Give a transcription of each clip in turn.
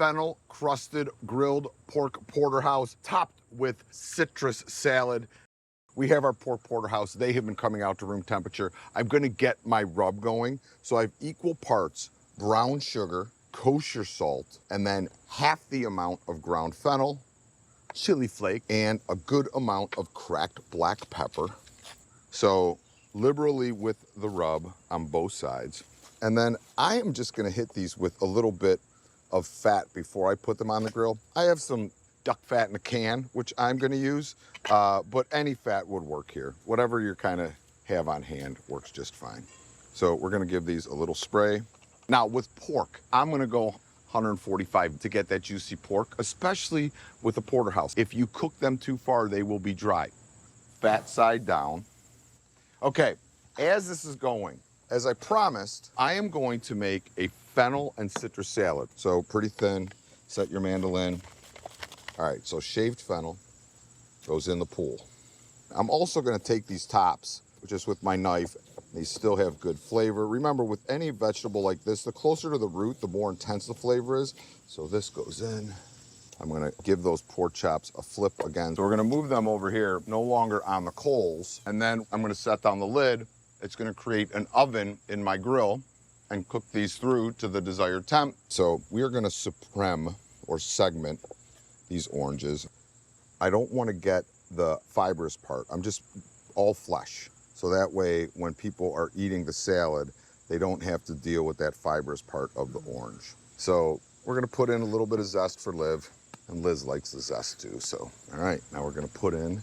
Fennel-Crusted grilled pork porterhouse topped with citrus salad. We have our pork porterhouse. They have been coming out to room temperature. I'm gonna get my rub going. So I have equal parts brown sugar, kosher salt, and then half the amount of ground fennel, chili flake, and a good amount of cracked black pepper. So liberally with the rub on both sides. And then I am just gonna hit these with a little bit of fat before I put them on the grill. I have some duck fat in a can, which I'm gonna use, but any fat would work here. Whatever you kind of have on hand works just fine. So we're gonna give these a little spray. Now with pork, I'm gonna go 145 to get that juicy pork, especially with the porterhouse. If you cook them too far, they will be dry. Fat side down. Okay, as this is going, as I promised, I am going to make a fennel and citrus salad. So pretty thin, set your mandolin. All right, so shaved fennel goes in the pool. I'm also gonna take these tops, just with my knife. These still have good flavor. Remember, with any vegetable like this, the closer to the root, the more intense the flavor is. So this goes in. I'm gonna give those pork chops a flip again. So we're gonna move them over here, no longer on the coals. And then I'm gonna set down the lid. It's gonna create an oven in my grill and cook these through to the desired temp. So we are gonna supreme or segment these oranges. I don't wanna get the fibrous part. I'm just all flesh. So that way, when people are eating the salad, they don't have to deal with that fibrous part of the orange. So we're gonna put in a little bit of zest for Liv, and Liz likes the zest too, so. All right, now we're gonna put in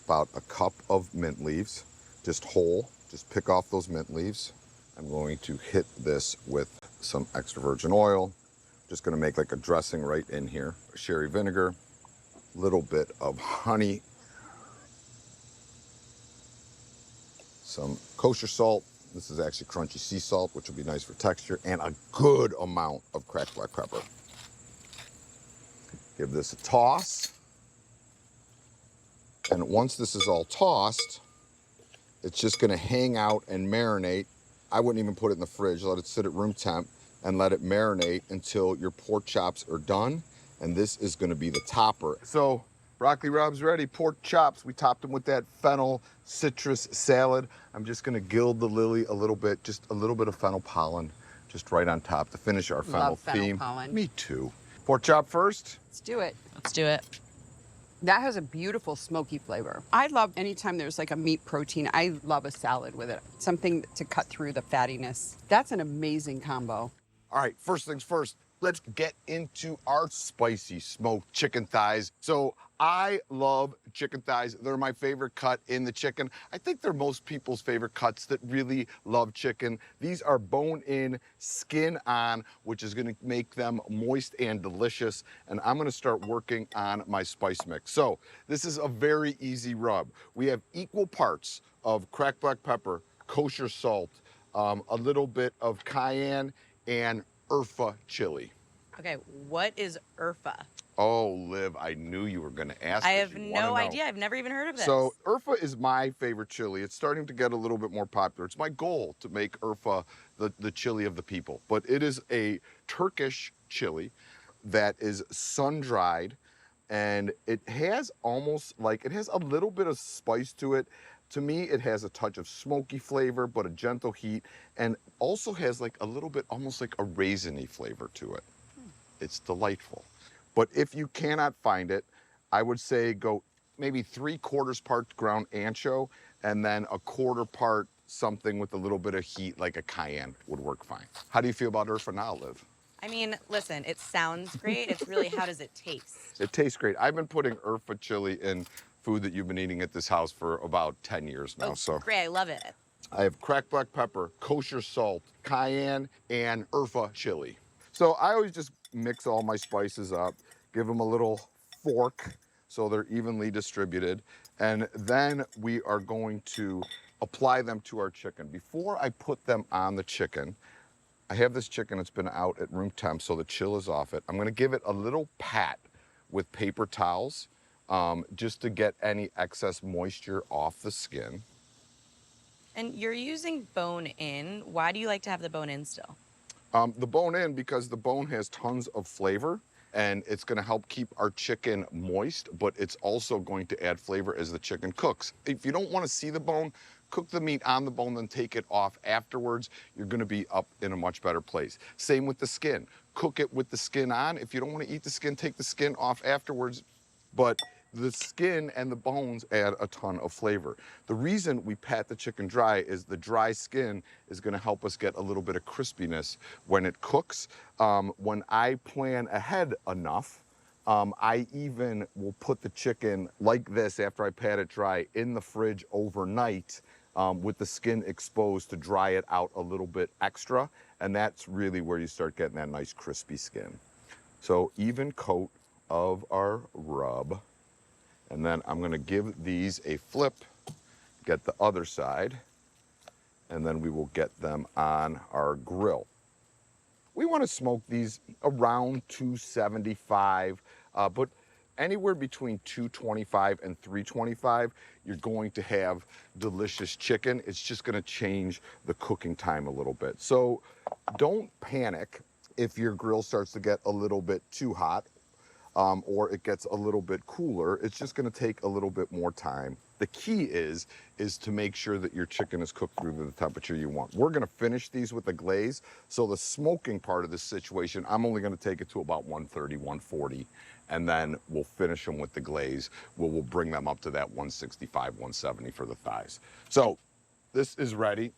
about a cup of mint leaves, just whole, just pick off those mint leaves. I'm going to hit this with some extra virgin oil. Just gonna make like a dressing right in here. Sherry vinegar, little bit of honey, some kosher salt. This is actually crunchy sea salt, which will be nice for texture, and a good amount of cracked black pepper. Give this a toss. And once this is all tossed, it's just gonna hang out and marinate. I wouldn't even put it in the fridge. Let it sit at room temp and let it marinate until your pork chops are done. And this is gonna be the topper. So broccoli rub's ready, pork chops. We topped them with that fennel citrus salad. I'm just gonna gild the lily a little bit, just a little bit of fennel pollen, just right on top to finish our fennel theme. Pollen. Me too. Pork chop first. Let's do it. Let's do it. That has a beautiful smoky flavor. I love anytime there's like a meat protein, I love a salad with it. Something to cut through the fattiness. That's an amazing combo. All right, first things first, let's get into our spicy smoked chicken thighs. So I love chicken thighs. They're my favorite cut in the chicken. I think they're most people's favorite cuts that really love chicken. These are bone-in, skin-on, which is gonna make them moist and delicious. And I'm gonna start working on my spice mix. So this is a very easy rub. We have equal parts of cracked black pepper, kosher salt, a little bit of cayenne, and Urfa chili. Okay, what is Urfa? Oh, Liv, I knew you were gonna ask. I have no idea. I've never even heard of this. So Urfa is my favorite chili. It's starting to get a little bit more popular. It's my goal to make Urfa the chili of the people. But it is a Turkish chili that is sun-dried, and it has almost like, it has a little bit of spice to it. To me, it has a touch of smoky flavor, but a gentle heat, and also has like a little bit, almost like a raisiny flavor to it. It's delightful. But if you cannot find it, I would say go maybe 3/4 part ground ancho, and then 1/4 part something with a little bit of heat, like a cayenne would work fine. How do you feel about Urfa now, Liv? I mean, listen, it sounds great. It's really, how does it taste? It tastes great. I've been putting Urfa chili in food that you've been eating at this house for about 10 years now. Oh, so great, I love it. I have cracked black pepper, kosher salt, cayenne, and Urfa chili. So I always just mix all my spices up, give them a little fork so they're evenly distributed, and then we are going to apply them to our chicken. Before I put them on the chicken, I have this chicken that's been out at room temp, so the chill is off it. I'm gonna give it a little pat with paper towels, just to get any excess moisture off the skin. And you're using bone-in. Why do you like to have the bone-in still? The bone in, because the bone has tons of flavor, and it's gonna help keep our chicken moist, but it's also going to add flavor as the chicken cooks. If you don't wanna see the bone, cook the meat on the bone, then take it off afterwards. You're gonna be up in a much better place. Same with the skin. Cook it with the skin on. If you don't wanna eat the skin, take the skin off afterwards. But the skin and the bones add a ton of flavor. The reason we pat the chicken dry is the dry skin is gonna help us get a little bit of crispiness when it cooks. When I plan ahead enough, I even will put the chicken like this after I pat it dry in the fridge overnight with the skin exposed to dry it out a little bit extra. And that's really where you start getting that nice crispy skin. So even coat of our rub. And then I'm gonna give these a flip, get the other side, and then we will get them on our grill. We wanna smoke these around 275, but anywhere between 225 and 325, you're going to have delicious chicken. It's just gonna change the cooking time a little bit. So don't panic if your grill starts to get a little bit too hot. Or it gets a little bit cooler. It's just gonna take a little bit more time. The key is to make sure that your chicken is cooked through to the temperature you want. We're gonna finish these with a glaze. So the smoking part of this situation, I'm only gonna take it to about 130, 140, and then we'll finish them with the glaze. We'll bring them up to that 165, 170 for the thighs. So this is ready.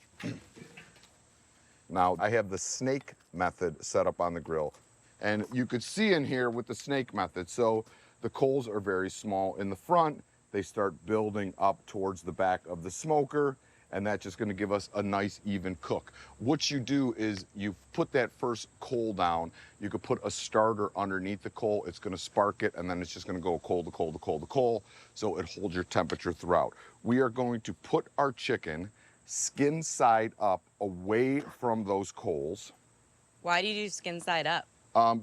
Now I have the snake method set up on the grill. And you could see in here with the snake method, so the coals are very small in the front. They start building up towards the back of the smoker, and that's just gonna give us a nice even cook. What you do is you put that first coal down, you could put a starter underneath the coal, it's gonna spark it, and then it's just gonna go coal to coal to coal to coal, so it holds your temperature throughout. We are going to put our chicken skin side up away from those coals. Why do you do skin side up?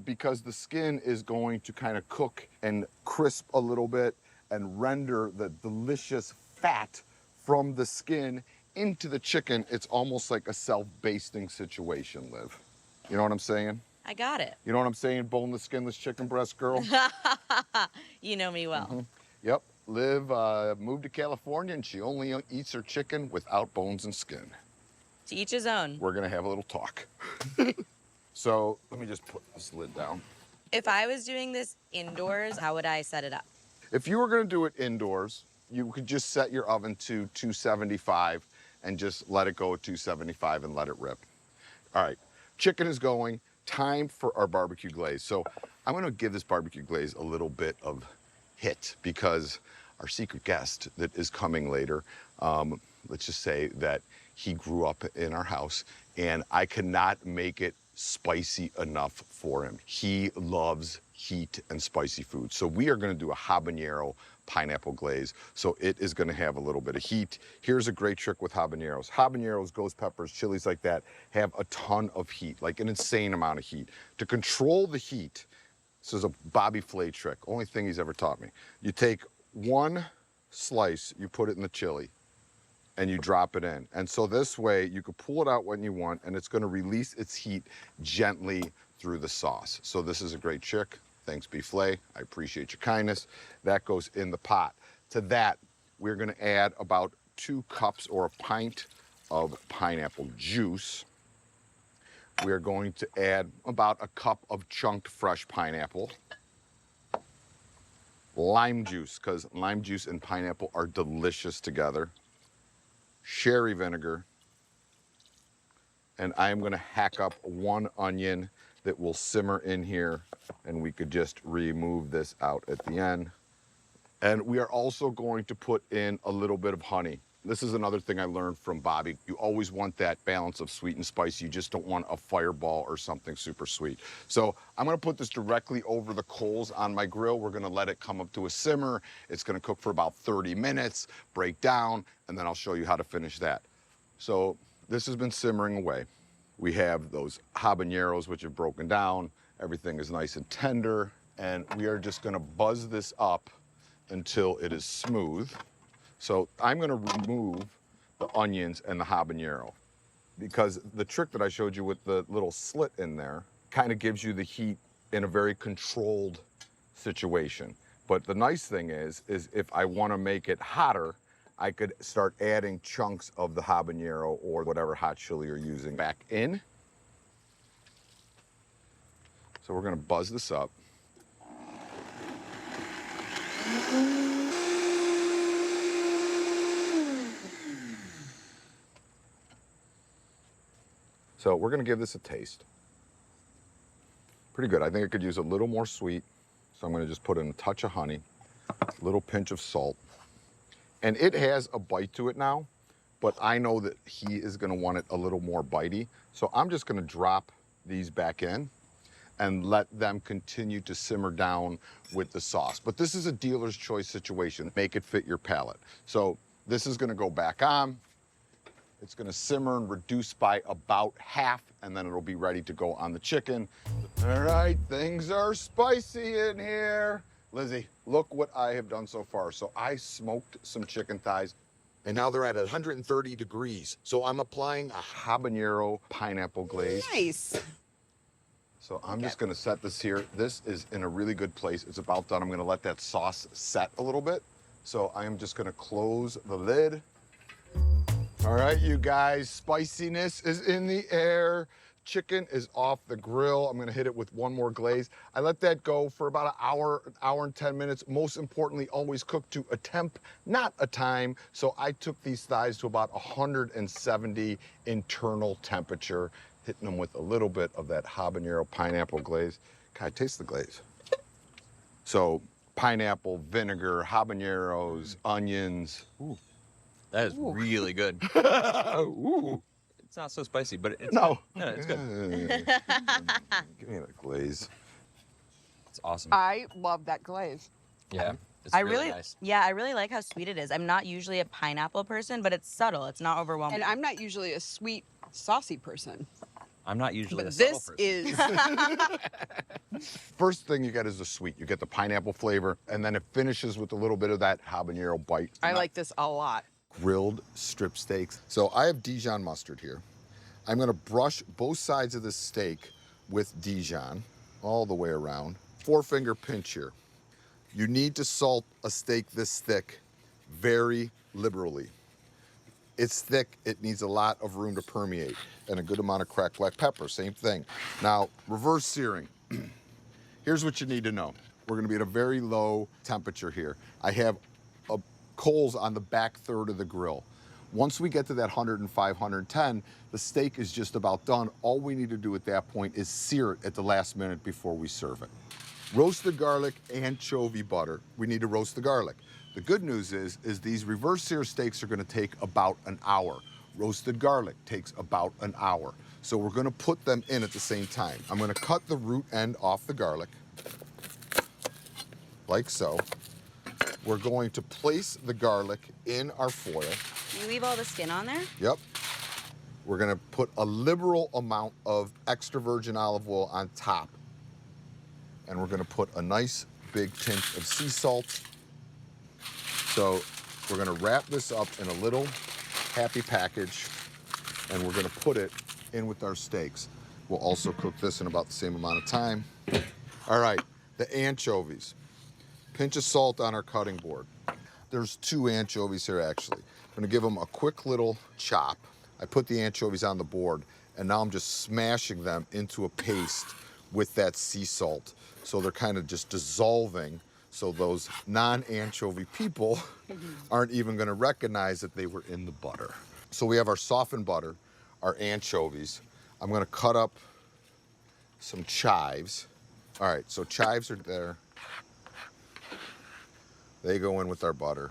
Because the skin is going to kind of cook and crisp a little bit and render the delicious fat from the skin into the chicken. It's almost like a self-basting situation, Liv. You know what I'm saying? I got it. You know what I'm saying, boneless, skinless chicken breast girl? You know me well. Mm-hmm. Yep. Liv moved to California and she only eats her chicken without bones and skin. To each his own. We're gonna have a little talk. So let me just put this lid down. If I was doing this indoors, how would I set it up? If you were gonna do it indoors, you could just set your oven to 275 and just let it go at 275 and let it rip. All right, chicken is going, time for our barbecue glaze. So I'm gonna give this barbecue glaze a little bit of hit because our secret guest that is coming later, let's just say that he grew up in our house and I cannot make it spicy enough for him. He loves heat and spicy food. So we are gonna do a habanero pineapple glaze. So it is gonna have a little bit of heat. Here's a great trick with habaneros. Habaneros, ghost peppers, chilies like that have a ton of heat, like an insane amount of heat. To control the heat, this is a Bobby Flay trick, only thing he's ever taught me. You take one slice, you put it in the chili, and you drop it in. And so this way, you can pull it out when you want, and it's gonna release its heat gently through the sauce. So this is a great trick. Thanks, B. Flay. I appreciate your kindness. That goes in the pot. To that, we're gonna add about 2 cups or a pint of pineapple juice. We're going to add about a cup of chunked fresh pineapple. Lime juice, because lime juice and pineapple are delicious together. Sherry vinegar, and I am gonna hack up 1 onion that will simmer in here, and we could just remove this out at the end. And we are also going to put in a little bit of honey. This is another thing I learned from Bobby. You always want that balance of sweet and spicy. You just don't want a fireball or something super sweet. So I'm gonna put this directly over the coals on my grill. We're gonna let it come up to a simmer. It's gonna cook for about 30 minutes, break down, and then I'll show you how to finish that. So this has been simmering away. We have those habaneros which have broken down. Everything is nice and tender, and we are just gonna buzz this up until it is smooth. So I'm gonna remove the onions and the habanero because the trick that I showed you with the little slit in there kind of gives you the heat in a very controlled situation. But the nice thing is if I want to make it hotter, I could start adding chunks of the habanero or whatever hot chili you're using back in. So we're gonna buzz this up. So we're gonna give this a taste. Pretty good. I think it could use a little more sweet. So I'm gonna just put in a touch of honey, a little pinch of salt. And it has a bite to it now, but I know that he is gonna want it a little more bitey. So I'm just gonna drop these back in and let them continue to simmer down with the sauce. But this is a dealer's choice situation. Make it fit your palate. So this is gonna go back on. It's gonna simmer and reduce by about half, and then it'll be ready to go on the chicken. All right, things are spicy in here. Lizzie, look what I have done so far. So I smoked some chicken thighs, and now they're at 130 degrees. So I'm applying a habanero pineapple glaze. Nice. So I'm just gonna set this here. This is in a really good place. It's about done. I'm gonna let that sauce set a little bit. So I'm just gonna close the lid. All right, you guys, spiciness is in the air. Chicken is off the grill. I'm gonna hit it with one more glaze. I let that go for about an hour and 10 minutes. Most importantly, always cook to a temp, not a time. So I took these thighs to about 170 internal temperature, hitting them with a little bit of that habanero pineapple glaze. God, taste the glaze. So pineapple, vinegar, habaneros, onions. Ooh. That is really good. Ooh. It's not so spicy, but it's No. Yeah, it's good. Give me that glaze. It's awesome. I love that glaze. Yeah. It's I really really, nice. yeah, I really like how sweet it is. I'm not usually a pineapple person, but it's subtle. It's not overwhelming. And I'm not usually a sweet, saucy person. I'm not usually a But subtle this person. is First thing you get is the sweet. You get the pineapple flavor, and then it finishes with a little bit of that habanero bite. I like this a lot. Grilled strip steaks. So I have Dijon mustard here. I'm gonna brush both sides of this steak with Dijon all the way around. 4-finger pinch here. You need to salt a steak this thick very liberally. It's thick, it needs a lot of room to permeate, and a good amount of cracked black pepper, same thing. Now, reverse searing. Here's what you need to know. We're gonna be at a very low temperature here. I have coals on the back third of the grill. Once we get to that 105, 110, the steak is just about done. All we need to do at that point is sear it at the last minute before we serve it. Roasted garlic, anchovy butter. We need to roast the garlic. The good news is these reverse sear steaks are gonna take about an hour. Roasted garlic takes about an hour. So we're gonna put them in at the same time. I'm gonna cut the root end off the garlic, like so. We're going to place the garlic in our foil. You leave all the skin on there? Yep. We're gonna put a liberal amount of extra virgin olive oil on top. And we're gonna put a nice big pinch of sea salt. So we're gonna wrap this up in a little happy package, and we're gonna put it in with our steaks. We'll also cook this in about the same amount of time. All right, the anchovies. Pinch of salt on our cutting board. There's 2 anchovies here actually. I'm gonna give them a quick little chop. I put the anchovies on the board, and now I'm just smashing them into a paste with that sea salt. So they're kind of just dissolving, so those non-anchovy people aren't even gonna recognize that they were in the butter. So we have our softened butter, our anchovies. I'm gonna cut up some chives. All right, so chives are there. They go in with our butter.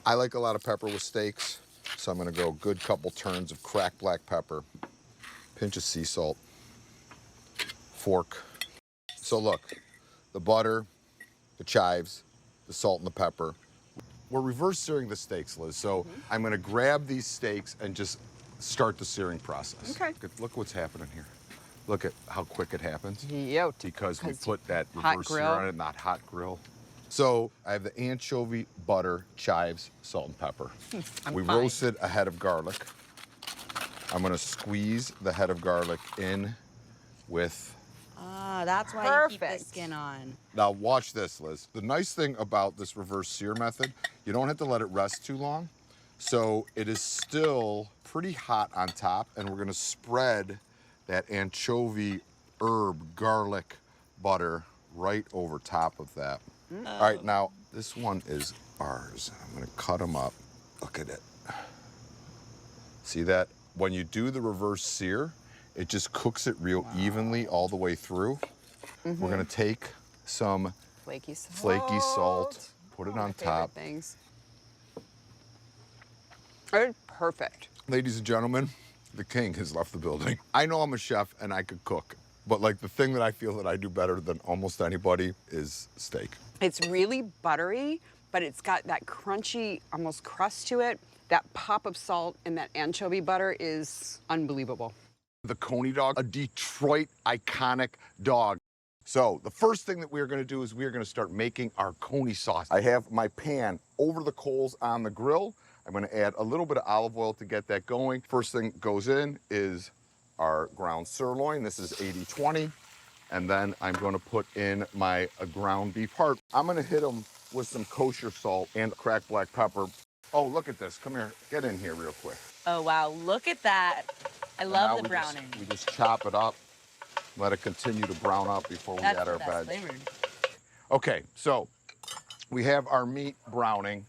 I like a lot of pepper with steaks, so I'm gonna go a good couple turns of cracked black pepper, pinch of sea salt, fork. So look, the butter, the chives, the salt and the pepper. We're reverse searing the steaks, Liz, so I'm gonna grab these steaks and just start the searing process. Okay. Look what's happening here. Look at how quick it happens. Yo, Because we put that hot reverse sear grill. on it, not hot grill. So I have the anchovy, butter, chives, salt, and pepper. We roasted a head of garlic. I'm gonna squeeze the head of garlic in with Ah, that's why you keep the Perfect. skin on. Now watch this, Liz. The nice thing about this reverse sear method, you don't have to let it rest too long. So it is still pretty hot on top, and we're gonna spread that anchovy herb garlic butter right over top of that. All right, now this one is ours. I'm gonna cut them up. Look at it. See that? When you do the reverse sear, it just cooks it real evenly all the way through. We're gonna take some Flaky salt. flaky salt, put it My on favorite top. things. It's perfect. Ladies and gentlemen, the king has left the building. I know I'm a chef and I could cook, but like the thing that I feel that I do better than almost anybody is steak. It's really buttery, but it's got that crunchy, almost crust to it. That pop of salt and that anchovy butter is unbelievable. The Coney dog, a Detroit iconic dog. So the first thing that we're gonna do is we're gonna start making our Coney sauce. I have my pan over the coals on the grill. I'm gonna add a little bit of olive oil to get that going. First thing goes in is our ground sirloin. This is 80-20. And then I'm gonna put in my ground beef heart. I'm gonna hit them with some kosher salt and cracked black pepper. Oh, look at this. Come here, get in here real quick. Oh, wow, look at that. I And love now the we browning. we just chop it up, let it continue to brown up before we That's add the our best veg. flavored. Okay, so we have our meat browning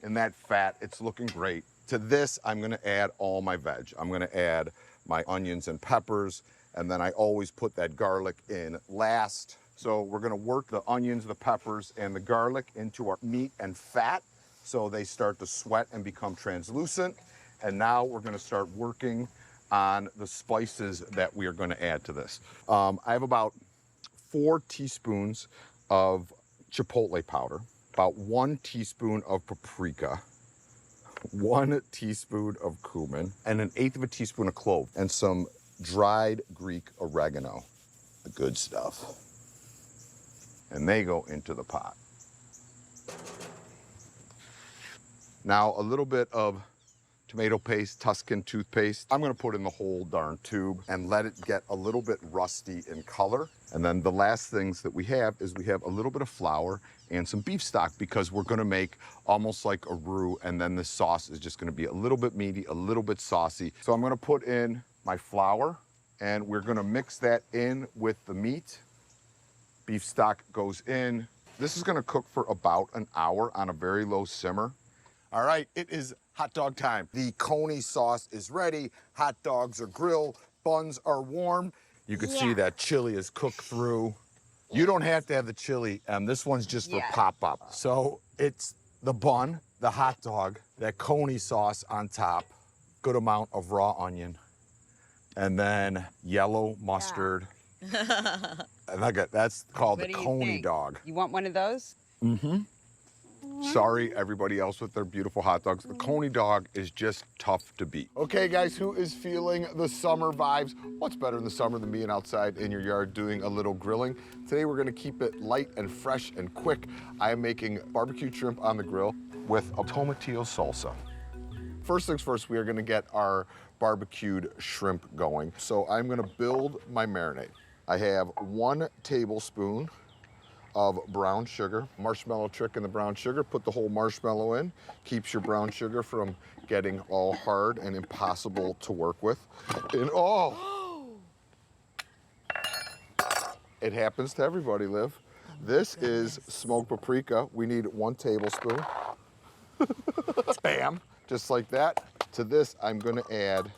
in that fat. It's looking great. To this, I'm gonna add all my veg. I'm gonna add my onions and peppers, and then I always put that garlic in last. So we're gonna work the onions, the peppers, and the garlic into our meat and fat so they start to sweat and become translucent. And now we're gonna start working on the spices that we are gonna add to this. I have about 4 teaspoons of chipotle powder, about 1 teaspoon of paprika, 1 teaspoon of cumin, and 1/8 of a teaspoon of clove, and some dried Greek oregano, the good stuff. And they go into the pot. Now a little bit of tomato paste, Tuscan toothpaste. I'm gonna put in the whole darn tube and let it get a little bit rusty in color. And then the last things that we have is we have a little bit of flour and some beef stock because we're gonna make almost like a roux, and then the sauce is just gonna be a little bit meaty, a little bit saucy. So I'm gonna put in my flour and we're gonna mix that in with the meat. Beef stock goes in. This is gonna cook for about an hour on a very low simmer. All right, it is hot dog time. The Coney sauce is ready. Hot dogs are grilled. Buns are warm. You can see that chili is cooked through. You don't have to have the chili. This one's just for pop-up. So it's the bun, the hot dog, that Coney sauce on top, good amount of raw onion, and then yellow mustard. And I got, that's called What the do you Coney think? dog. You want one of those? Sorry, everybody else with their beautiful hot dogs. The Coney dog is just tough to beat. Okay, guys, who is feeling the summer vibes? What's better in the summer than being outside in your yard doing a little grilling? Today, we're gonna keep it light and fresh and quick. I am making barbecue shrimp on the grill with a tomatillo salsa. First things first, we are gonna get our barbecued shrimp going. So I'm gonna build my marinade. I have 1 tablespoon of brown sugar. Marshmallow trick in the brown sugar, put the whole marshmallow in. Keeps your brown sugar from getting all hard and impossible to work with. And it happens to everybody, Liv. This is smoked paprika. We need 1 tablespoon. Bam, just like that. To this, I'm gonna add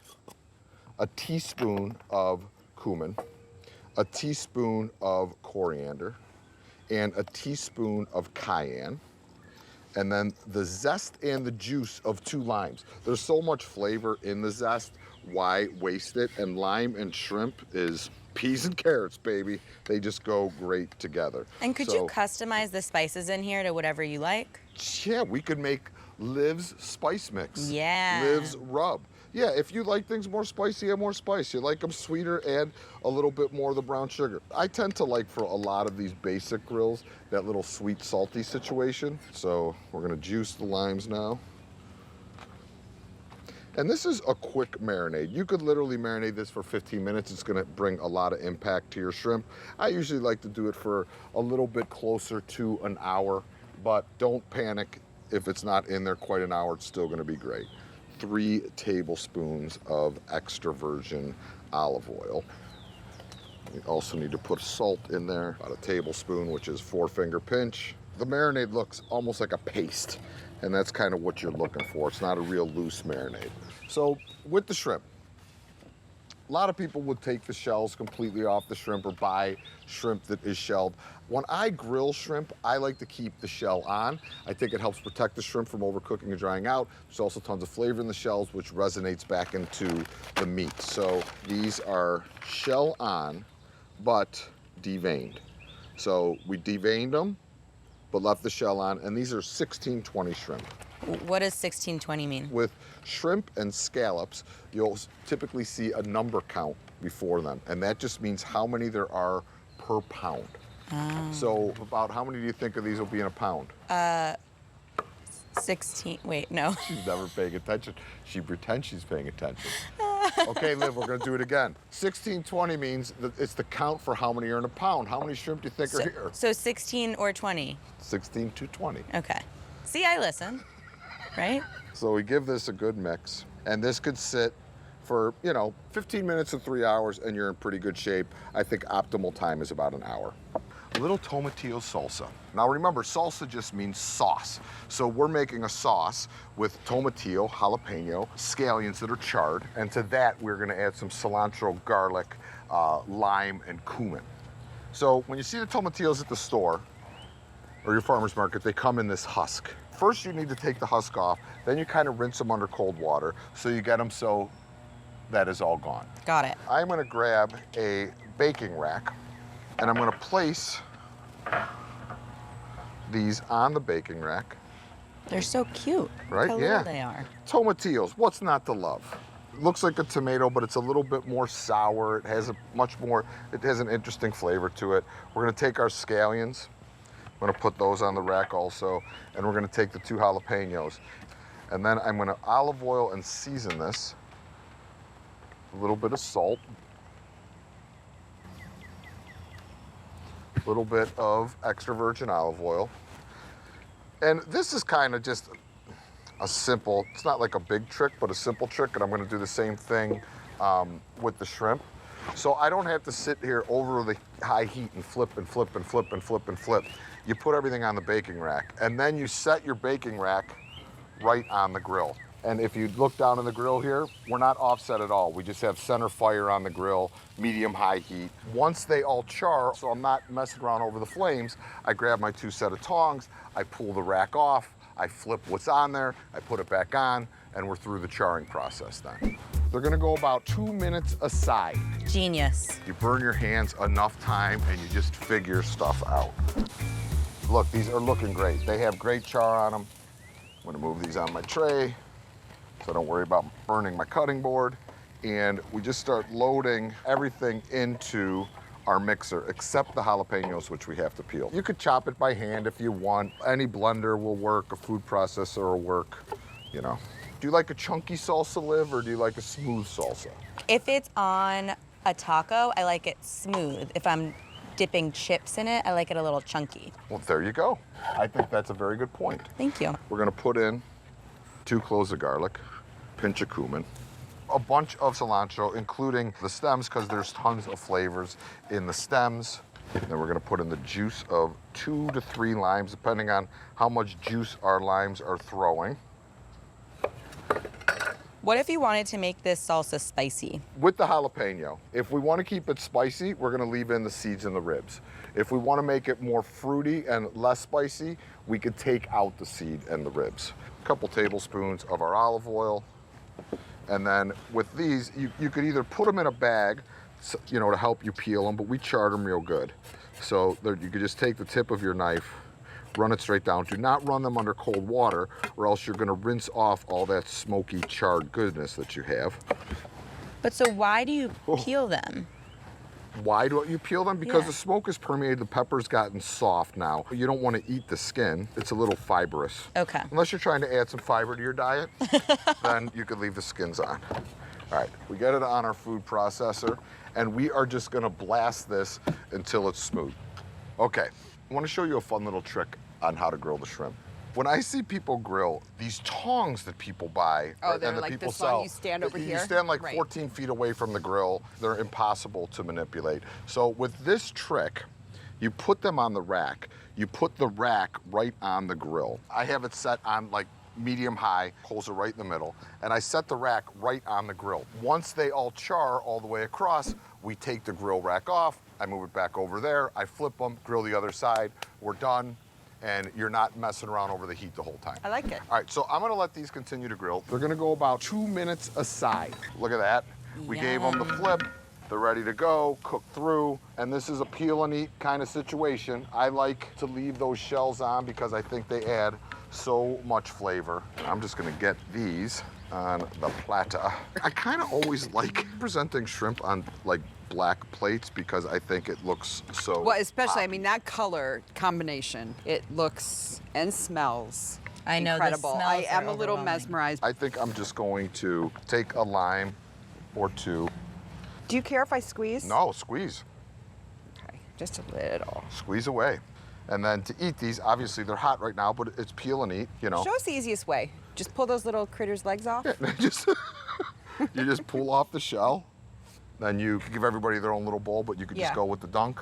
a teaspoon of cumin, a teaspoon of coriander, and a teaspoon of cayenne, and then the zest and the juice of 2 limes. There's so much flavor in the zest, why waste it? And lime and shrimp is peas and carrots, baby. They just go great together. And could you customize the spices in here to whatever you like? Yeah, we could make Liv's spice mix. Yeah. Liv's rub. Yeah, if you like things more spicy, add more spice. You like them sweeter, add a little bit more of the brown sugar. I tend to like, for a lot of these basic grills, that little sweet, salty situation. So we're gonna juice the limes now. And this is a quick marinade. You could literally marinate this for 15 minutes. It's gonna bring a lot of impact to your shrimp. I usually like to do it for a little bit closer to an hour, but don't panic if it's not in there quite an hour, it's still gonna be great. 3 tablespoons of extra virgin olive oil. We also need to put salt in there, about a tablespoon, which is 4-finger pinch. The marinade looks almost like a paste, and that's kind of what you're looking for. It's not a real loose marinade. So with the shrimp, a lot of people would take the shells completely off the shrimp or buy shrimp that is shelled. When I grill shrimp, I like to keep the shell on. I think it helps protect the shrimp from overcooking and drying out. There's also tons of flavor in the shells, which resonates back into the meat. So these are shell on, but deveined. So we deveined them, but left the shell on, and these are 1620 shrimp. What does 1620 mean? With shrimp and scallops, you'll typically see a number count before them, and that just means how many there are per pound. Oh. So about how many do you think of these will be in a pound? 16, wait, no. She's never paying attention. She pretends she's paying attention. Okay, Liv, we're gonna do it again. 1620 means that it's the count for how many are in a pound. How many shrimp do you think are here? So 16 or 20? 16 to 20. Okay. See, I listen, right? So we give this a good mix, and this could sit for, 15 minutes to 3 hours, and you're in pretty good shape. I think optimal time is about an hour. A little tomatillo salsa. Now remember, salsa just means sauce. So we're making a sauce with tomatillo, jalapeno, scallions that are charred, and to that we're gonna add some cilantro, garlic, lime, and cumin. So when you see the tomatillos at the store, or your farmer's market, they come in this husk. First you need to take the husk off, then you kind of rinse them under cold water so you get them so that is all gone. Got it. I'm gonna grab a baking rack and I'm gonna place these on the baking rack. They're so cute. Right, Look how yeah. little they are. Tomatillos, what's not to love? It looks like a tomato, but it's a little bit more sour. It has an interesting flavor to it. We're gonna take our scallions, I'm gonna put those on the rack also, and we're gonna take the 2 jalapenos. And then I'm gonna olive oil and season this. A little bit of salt. A little bit of extra virgin olive oil. And this is kind of just a simple, it's not like a big trick, but a simple trick, and I'm gonna do the same thing with the shrimp. So I don't have to sit here over the high heat and flip and flip and flip and flip and flip. You put everything on the baking rack, and then you set your baking rack right on the grill. And if you look down in the grill here, we're not offset at all. We just have center fire on the grill, medium high heat. Once they all char, so I'm not messing around over the flames, I grab my 2 set of tongs, I pull the rack off, I flip what's on there, I put it back on, and we're through the charring process then. They're gonna go about 2 minutes aside. Genius. You burn your hands enough time and you just figure stuff out. Look, these are looking great. They have great char on them. I'm gonna move these on my tray so I don't worry about burning my cutting board. And we just start loading everything into our mixer, except the jalapenos, which we have to peel. You could chop it by hand if you want. Any blender will work, a food processor will work, Do you like a chunky salsa, Liv, or do you like a smooth salsa? If it's on a taco, I like it smooth. If I'm dipping chips in it, I like it a little chunky. Well, there you go. I think that's a very good point. Thank you. We're gonna put in 2 cloves of garlic, pinch of cumin, a bunch of cilantro, including the stems, because there's tons of flavors in the stems. Then we're gonna put in the juice of 2 to 3 limes, depending on how much juice our limes are throwing. What if you wanted to make this salsa spicy? With the jalapeno, if we want to keep it spicy, we're going to leave in the seeds and the ribs. If we want to make it more fruity and less spicy, we could take out the seed and the ribs. A couple tablespoons of our olive oil. And then with these, you could either put them in a bag, to help you peel them, but we charred them real good. So you could just take the tip of your knife, run it straight down. Do not run them under cold water, or else you're gonna rinse off all that smoky, charred goodness that you have. But so why do you peel them? Why don't you peel them? Because Yeah. the smoke has permeated, the pepper's gotten soft now. You don't want to eat the skin. It's a little fibrous. Okay. Unless you're trying to add some fiber to your diet, then you could leave the skins on. All right, we get it on our food processor, and we are just gonna blast this until it's smooth. Okay, I wanna show you a fun little trick on how to grill the shrimp. When I see people grill, these tongs that people buy Oh, they're and that like people this long, sell, you stand over you here? stand like Right. 14 feet away from the grill. They're impossible to manipulate. So with this trick, you put them on the rack. You put the rack right on the grill. I have it set on like medium high, coals are right in the middle, and I set the rack right on the grill. Once they all char all the way across, we take the grill rack off, I move it back over there, I flip them, grill the other side, we're done, and you're not messing around over the heat the whole time. I like it. All right, so I'm gonna let these continue to grill. They're gonna go about 2 minutes aside. Look at that. We gave them the flip. They're ready to go, cook through, and this is a peel and eat kind of situation. I like to leave those shells on because I think they add so much flavor. I'm just gonna get these on the platter. I kind of always like presenting shrimp on like black plates because I think it looks so Well, especially, I poppy. mean, that color combination, it looks and smells I know, the incredible. I smells am are a little overwhelming. mesmerized. I think I'm just going to take a lime or two. Do you care if I squeeze? No, squeeze. Okay, just a little. Squeeze away. And then to eat these, obviously they're hot right now, but it's peel and eat, you know. Show us the easiest way. Just pull those little critters' legs off. Just, you just pull off the shell. Then you give everybody their own little bowl, but you could just Yeah. go with the dunk.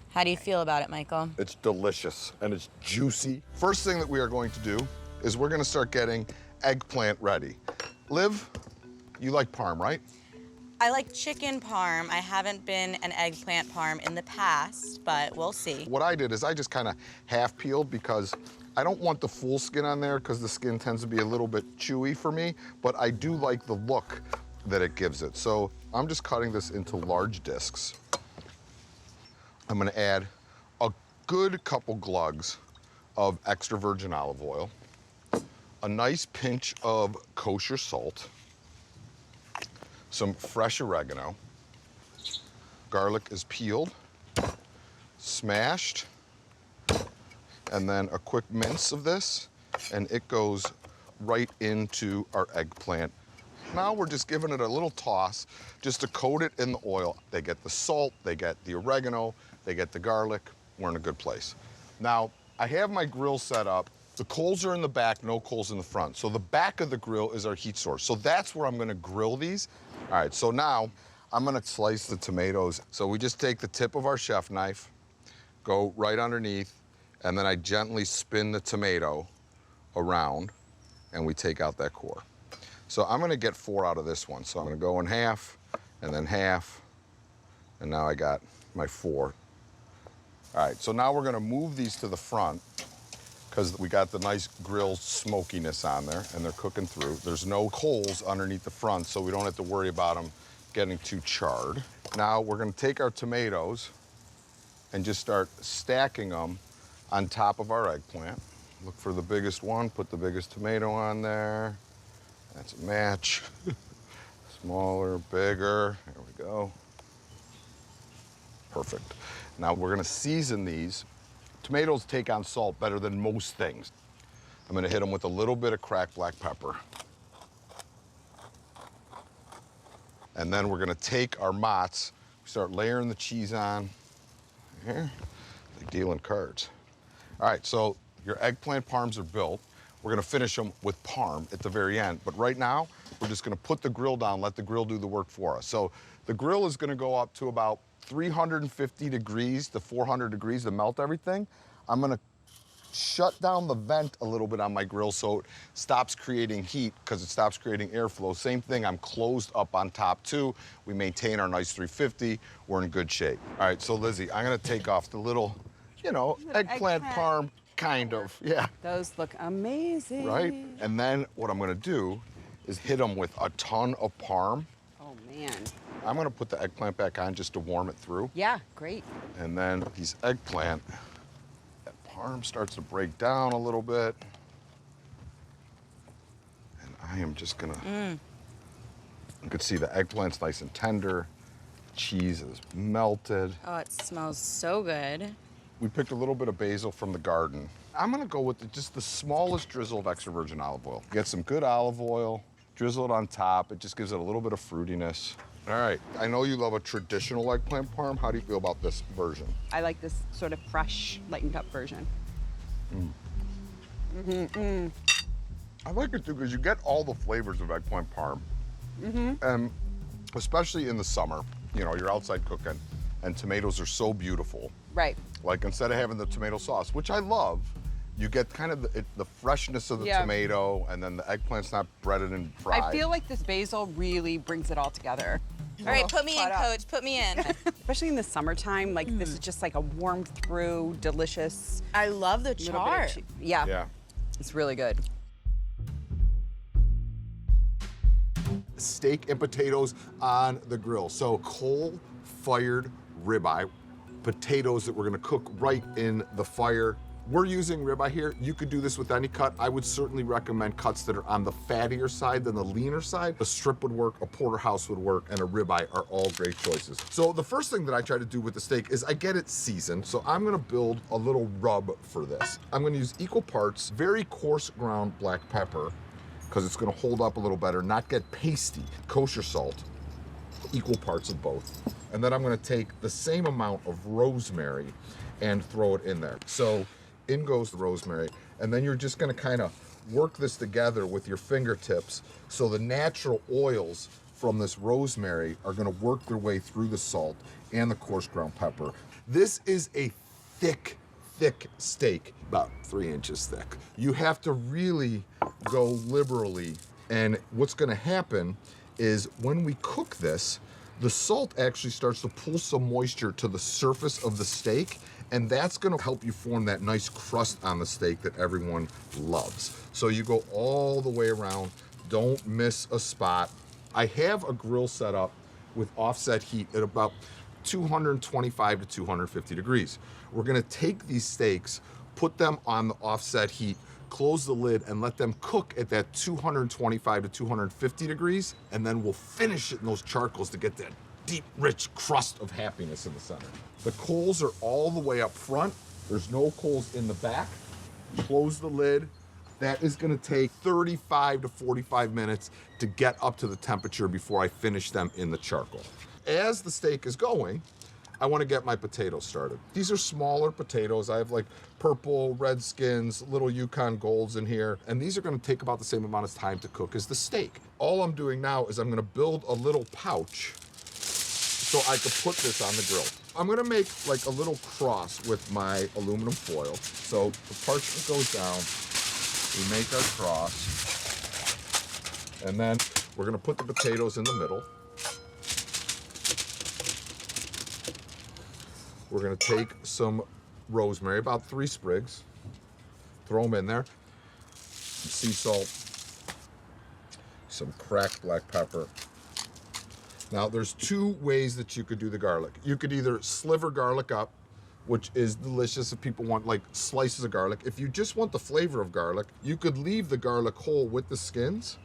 How do you feel about it, Michael? It's delicious and it's juicy. First thing that we are going to do is we're gonna start getting eggplant ready. Liv, you like parm, right? I like chicken parm. I haven't been an eggplant parm in the past, but we'll see. What I did is I just kind of half peeled because I don't want the full skin on there because the skin tends to be a little bit chewy for me, but I do like the look that it gives it. So I'm just cutting this into large discs. I'm gonna add a good couple glugs of extra virgin olive oil, a nice pinch of kosher salt, some fresh oregano, garlic is peeled, smashed, and then a quick mince of this, and it goes right into our eggplant. Now we're just giving it a little toss just to coat it in the oil. They get the salt, they get the oregano, they get the garlic. We're in a good place. Now, I have my grill set up. The coals are in the back, no coals in the front. So the back of the grill is our heat source. So that's where I'm gonna grill these. All right, so now I'm gonna slice the tomatoes. So we just take the tip of our chef knife, go right underneath, and then I gently spin the tomato around, and we take out that core. So I'm gonna get 4 out of this one. So I'm gonna go in half, and then half, and now I got my 4. All right, so now we're gonna move these to the front because we got the nice grilled smokiness on there, and they're cooking through. There's no coals underneath the front, so we don't have to worry about them getting too charred. Now we're gonna take our tomatoes and just start stacking them on top of our eggplant. Look for the biggest one, put the biggest tomato on there. That's a match. Smaller, bigger, there we go. Perfect. Now we're gonna season these. Tomatoes take on salt better than most things. I'm gonna hit them with a little bit of cracked black pepper. And then we're gonna take our mozz, start layering the cheese on. Here, like dealing cards. All right, so your eggplant parms are built. We're gonna finish them with parm at the very end. But right now, we're just gonna put the grill down, let the grill do the work for us. So the grill is gonna go up to about 350 degrees to 400 degrees to melt everything. I'm gonna shut down the vent a little bit on my grill so it stops creating heat because it stops creating airflow. Same thing, I'm closed up on top too. We maintain our nice 350, we're in good shape. All right, so Lizzie, I'm gonna take off the little, you know, eggplant parm, kind of, yeah. Those look amazing. Right? And then what I'm gonna do is hit them with a ton of parm. Oh, man. I'm gonna put the eggplant back on just to warm it through. Yeah, great. And then these eggplant, that parm starts to break down a little bit. And I am just gonna, you can see the eggplant's nice and tender. cheese is melted. Oh, it smells so good. We picked a little bit of basil from the garden. I'm gonna go with just the smallest drizzle of extra virgin olive oil. Get some good olive oil, drizzle it on top. It just gives it a little bit of fruitiness. All right, I know you love a traditional eggplant parm. How do you feel about this version? I like this sort of fresh, lightened up version. I like it too because you get all the flavors of eggplant parm. And especially in the summer, you know, you're outside cooking and tomatoes are so beautiful. Right. Like instead of having the tomato sauce, which I love, you get kind of the freshness of the tomato, and then the eggplant's not breaded and fried. I feel like this basil really brings it all together. All right, put me in, Caught up. Coach. Put me in. Especially in the summertime, like this is just like a warmed through, delicious. I love the little bit char. of yeah, Yeah. it's really good. Steak and potatoes on the grill. So coal-fired ribeye, potatoes that we're gonna cook right in the fire. We're using ribeye here. You could do this with any cut. I would certainly recommend cuts that are on the fattier side than the leaner side. A strip would work, a porterhouse would work, and a ribeye are all great choices. So the first thing that I try to do with the steak is I get it seasoned. So I'm gonna build a little rub for this. I'm gonna use equal parts, very coarse ground black pepper, because it's gonna hold up a little better, not get pasty. Kosher salt, equal parts of both. And then I'm gonna take the same amount of rosemary and throw it in there. So in goes the rosemary, and then you're just gonna kind of work this together with your fingertips so the natural oils from this rosemary are gonna work their way through the salt and the coarse ground pepper. This is a thick steak, about 3 inches thick. You have to really go liberally, and what's gonna happen is when we cook this, the salt actually starts to pull some moisture to the surface of the steak, and that's gonna help you form that nice crust on the steak that everyone loves. So you go all the way around, don't miss a spot. I have a grill set up with offset heat at about 225 to 250 degrees. We're gonna take these steaks, put them on the offset heat, close the lid, and let them cook at that 225 to 250 degrees, and then we'll finish it in those charcoals to get that deep, rich crust of happiness in the center. The coals are all the way up front. There's no coals in the back. Close the lid. That is gonna take 35 to 45 minutes to get up to the temperature before I finish them in the charcoal. As the steak is going, I wanna get my potatoes started. These are smaller potatoes. I have like purple, red skins, little Yukon Golds in here, and these are gonna take about the same amount of time to cook as the steak. All I'm doing now is I'm gonna build a little pouch so I could put this on the grill. I'm gonna make like a little cross with my aluminum foil. So the parchment goes down, we make our cross, and then we're gonna put the potatoes in the middle. We're gonna take some rosemary, about 3 sprigs, throw them in there, some sea salt, some cracked black pepper. Now there's 2 ways that you could do the garlic. You could either sliver garlic up, which is delicious if people want like slices of garlic. If you just want the flavor of garlic, you could leave the garlic whole with the skins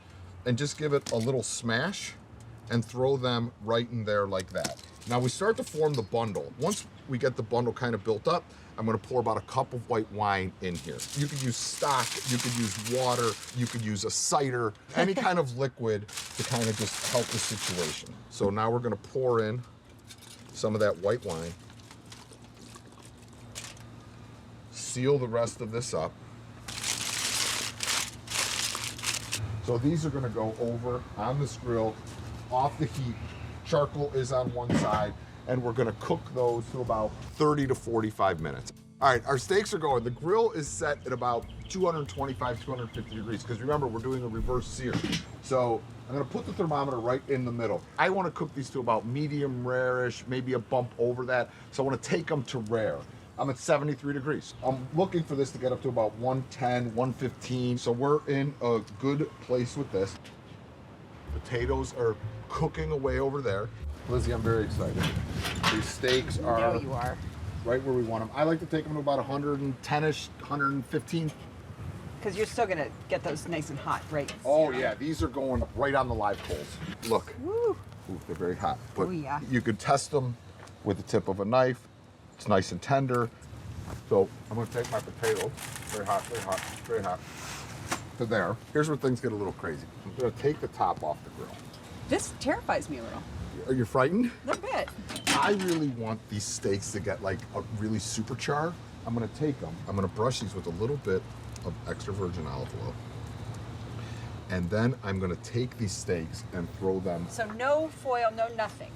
and just give it a little smash and throw them right in there like that. Now we start to form the bundle. Once we get the bundle kind of built up, I'm gonna pour about a cup of white wine in here. You could use stock, you could use water, you could use a cider, any kind of liquid to kind of just help the situation. So now we're gonna pour in some of that white wine, seal the rest of this up. So these are gonna go over on this grill, off the heat. Charcoal is on one side, and we're gonna cook those to about 30 to 45 minutes. All right, our steaks are going. The grill is set at about 225, 250 degrees, because remember, we're doing a reverse sear. So I'm gonna put the thermometer right in the middle. I wanna cook these to about medium rare-ish, maybe a bump over that. So I wanna take them to rare. I'm at 73 degrees. I'm looking for this to get up to about 110, 115. So we're in a good place with this. Potatoes are cooking away over there. Lizzie, I'm very excited. These steaks are No, you are. right where we want them. I like to take them to about 110-ish, 115. Because you're still gonna get those nice and hot, right? Oh yeah, these are going right on the live coals. Look, Woo. Ooh, they're very hot. But Oh, yeah. you could test them with the tip of a knife. It's nice and tender. So I'm gonna take my potato, very hot, very hot, very hot, to there. Here's where things get a little crazy. I'm gonna take the top off the grill. This terrifies me a little. Are you frightened? A little bit. I really want these steaks to get like a really super char. I'm gonna take them, I'm gonna brush these with a little bit of extra virgin olive oil. And then I'm gonna take these steaks and throw them So no foil, no nothing.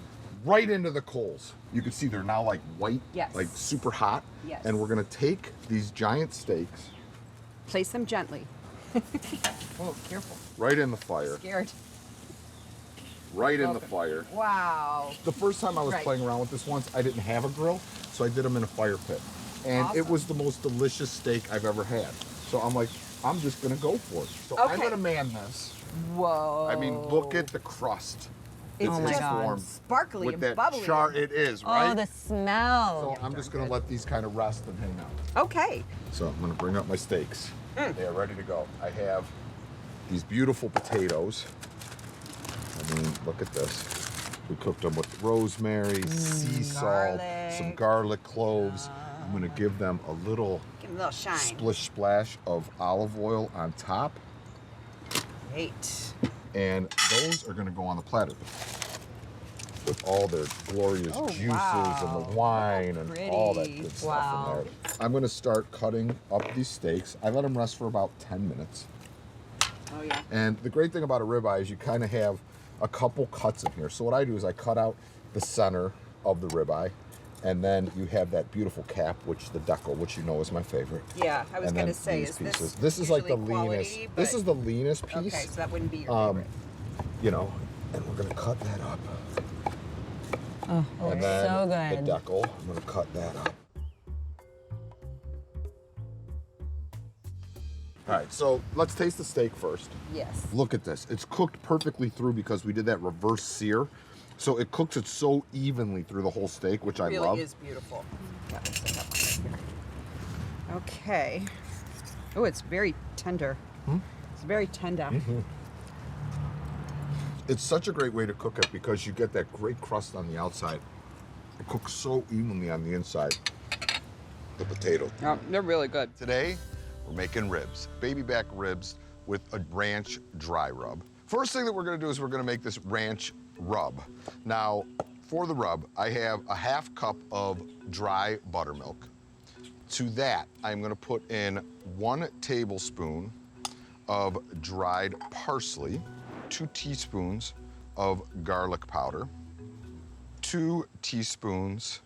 right into the coals. You can see they're now like white, Yes. like super hot. Yes. And we're gonna take these giant steaks Place them gently. Oh, careful. right in the fire, Scared. right in the Open. fire. Wow. The first time I was Right. playing around with this once, I didn't have a grill, so I did them in a fire pit. And it Awesome. was the most delicious steak I've ever had. So I'm like, I'm just gonna go for it. So I'm Okay. gonna man this. Whoa. I mean, look at the crust. It's Oh my just God. sparkly with and that bubbly. char. It is, right? Oh, the smell. So I'm just gonna let these kind of rest and hang out. Okay. So I'm gonna bring up my steaks. Mm. They are ready to go. I have these beautiful potatoes. I mean, look at this. We cooked them with rosemary, sea salt, some garlic cloves. I'm gonna give them a little Give them a little shine. splish splash of olive oil on top. Great. And those are gonna go on the platter with all their glorious Oh, juices wow. and the wine and all that pretty. good stuff Wow. in there. I'm gonna start cutting up these steaks. I let them rest for about 10 minutes. Oh, yeah. And the great thing about a ribeye is you kind of have a couple cuts in here. So what I do is I cut out the center of the ribeye, and then you have that beautiful cap, which the decal, which you know is my favorite. Yeah, I was And going then to say, these is pieces. this Is like the usually quality, leanest. This but- is the leanest piece. Okay, so that wouldn't be your favorite. You know, and we're gonna cut that up. Oh, And then so the good. decal, I'm gonna cut that up. All right, so let's taste the steak first. Yes. Look at this. It's cooked perfectly through because we did that reverse sear. So it cooks it so evenly through the whole steak, which I Really love. is beautiful. Yeah, let's set that one right here. Okay. Oh, it's very tender. It's very tender. It's such a great way to cook it because you get that great crust on the outside. It cooks so evenly on the inside. The potato. Oh, they're really good. Today, we're making ribs, baby back ribs with a ranch dry rub. First thing that we're gonna do is we're gonna make this ranch rub. Now, for the rub, I have a half cup of dry buttermilk. To that, I'm gonna put in 1 tablespoon of dried parsley, 2 teaspoons of garlic powder, 2 teaspoons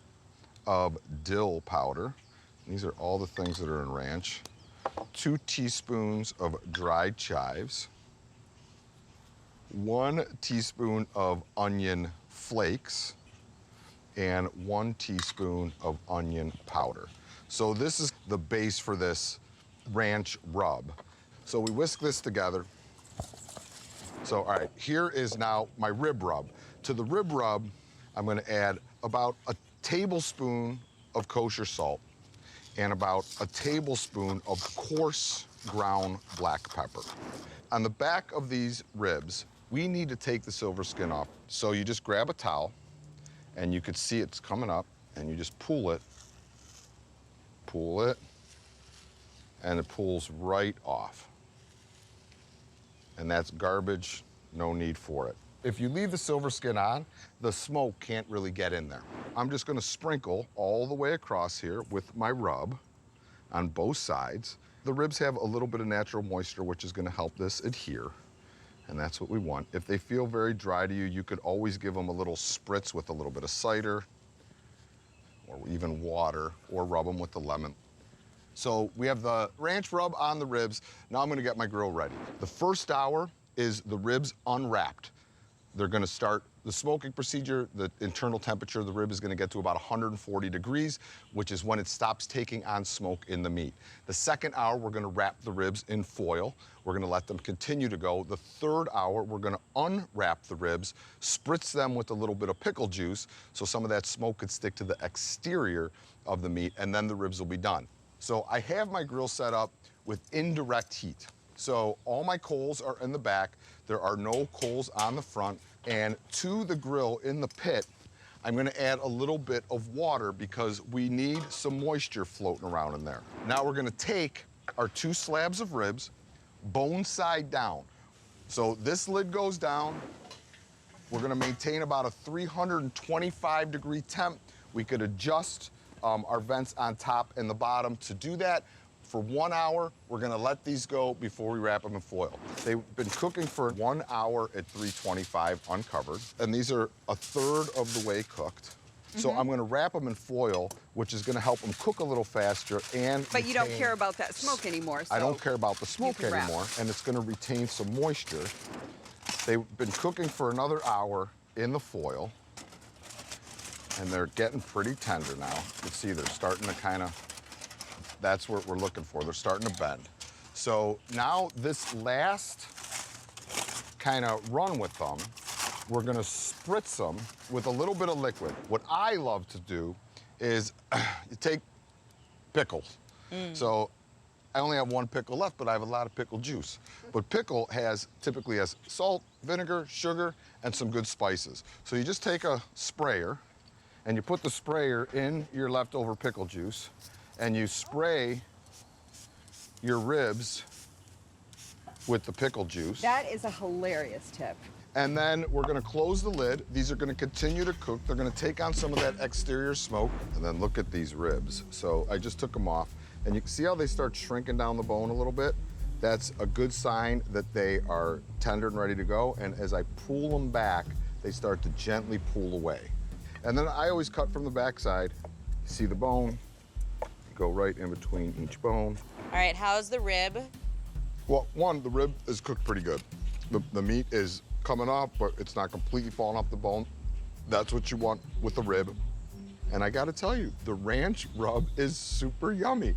of dill powder. These are all the things that are in ranch. 2 teaspoons of dried chives, 1 teaspoon of onion flakes, and 1 teaspoon of onion powder. So this is the base for this ranch rub. So we whisk this together. So, all right, here is now my rib rub. To the rib rub, I'm gonna add about a tablespoon of kosher salt and about a tablespoon of coarse ground black pepper. On the back of these ribs, we need to take the silver skin off. So you just grab a towel, and you could see it's coming up, and you just pull it, and it pulls right off. And that's garbage, no need for it. If you leave the silver skin on, the smoke can't really get in there. I'm just gonna sprinkle all the way across here with my rub on both sides. The ribs have a little bit of natural moisture, which is gonna help this adhere, and that's what we want. If they feel very dry to you, you could always give them a little spritz with a little bit of cider, or even water, or rub them with the lemon. So we have the ranch rub on the ribs. Now I'm gonna get my grill ready. The first hour is the ribs unwrapped. They're gonna start the smoking procedure. The internal temperature of the rib is gonna get to about 140 degrees, which is when it stops taking on smoke in the meat. The second hour, we're gonna wrap the ribs in foil. We're gonna let them continue to go. The third hour, we're gonna unwrap the ribs, spritz them with a little bit of pickle juice so some of that smoke could stick to the exterior of the meat, and then the ribs will be done. So I have my grill set up with indirect heat. So all my coals are in the back. There are no coals on the front. And to the grill in the pit, I'm gonna add a little bit of water because we need some moisture floating around in there. Now we're gonna take our 2 slabs of ribs, bone side down. So this lid goes down. We're gonna maintain about a 325-degree temp. We could adjust our vents on top and the bottom to do that. For 1 hour, we're gonna let these go before we wrap them in foil. They've been cooking for 1 hour at 325 uncovered, and these are a third of the way cooked. So I'm gonna wrap them in foil, which is gonna help them cook a little faster and But you don't retain- care about that smoke anymore. So I don't care about the smoke can wrap. anymore, and it's gonna retain some moisture. They've been cooking for another hour in the foil, and they're getting pretty tender now. You can see they're starting to kind of, that's what we're looking for. They're starting to bend. So now this last kind of run with them, we're gonna spritz them with a little bit of liquid. What I love to do is you take pickles. So I only have 1 pickle left, but I have a lot of pickle juice. But pickle typically has salt, vinegar, sugar, and some good spices. So you just take a sprayer and you put the sprayer in your leftover pickle juice and you spray your ribs with the pickle juice. That is a hilarious tip. And then we're gonna close the lid. These are gonna continue to cook. They're gonna take on some of that exterior smoke. And then look at these ribs. So I just took them off. And you can see how they start shrinking down the bone a little bit? That's a good sign that they are tender and ready to go. And as I pull them back, they start to gently pull away. And then I always cut from the backside. See the bone? Go right in between each bone. All right, how's the rib? Well, one, the rib is cooked pretty good. The meat is coming up, but it's not completely falling off the bone. That's what you want with the rib. And I gotta tell you, the ranch rub is super yummy.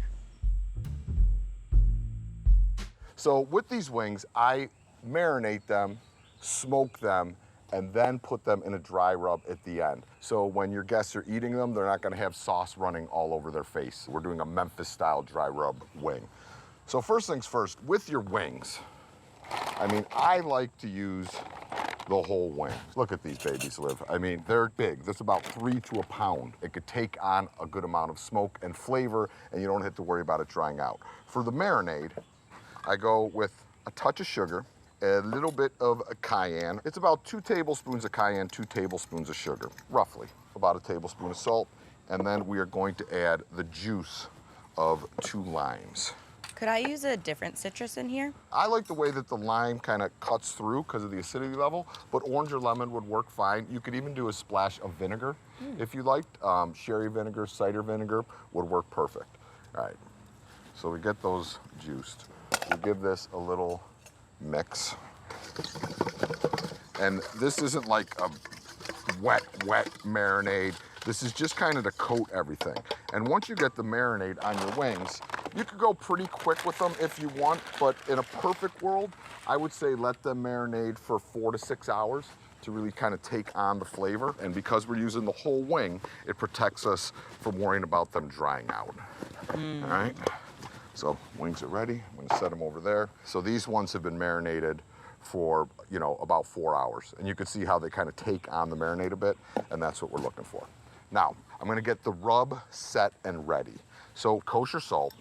So with these wings, I marinate them, smoke them, and then put them in a dry rub at the end. So when your guests are eating them, they're not gonna have sauce running all over their face. We're doing a Memphis-style dry rub wing. So first things first, with your wings, I mean, I like to use the whole wing. Look at these babies, Liv. I mean, they're big. There's about 3 to a pound. It could take on a good amount of smoke and flavor, and you don't have to worry about it drying out. For the marinade, I go with a touch of sugar, a little bit of cayenne. It's about 2 tablespoons of cayenne, 2 tablespoons of sugar, roughly. About a tablespoon of salt, and then we are going to add the juice of 2 limes. Could I use a different citrus in here? I like the way that the lime kind of cuts through because of the acidity level, but orange or lemon would work fine. You could even do a splash of vinegar if you liked. Sherry vinegar, cider vinegar would work perfect. All right, so we get those juiced. We give this a little mix. And this isn't like a wet marinade. This is just kind of to coat everything. And once you get the marinade on your wings, you could go pretty quick with them if you want, but in a perfect world, I would say let them marinate for 4 to 6 hours to really kind of take on the flavor. And because we're using the whole wing, it protects us from worrying about them drying out. All right, so wings are ready. I'm gonna set them over there. So these ones have been marinated for, you know, about 4 hours. And you can see how they kind of take on the marinade a bit, and that's what we're looking for. Now, I'm gonna get the rub set and ready. So kosher salt,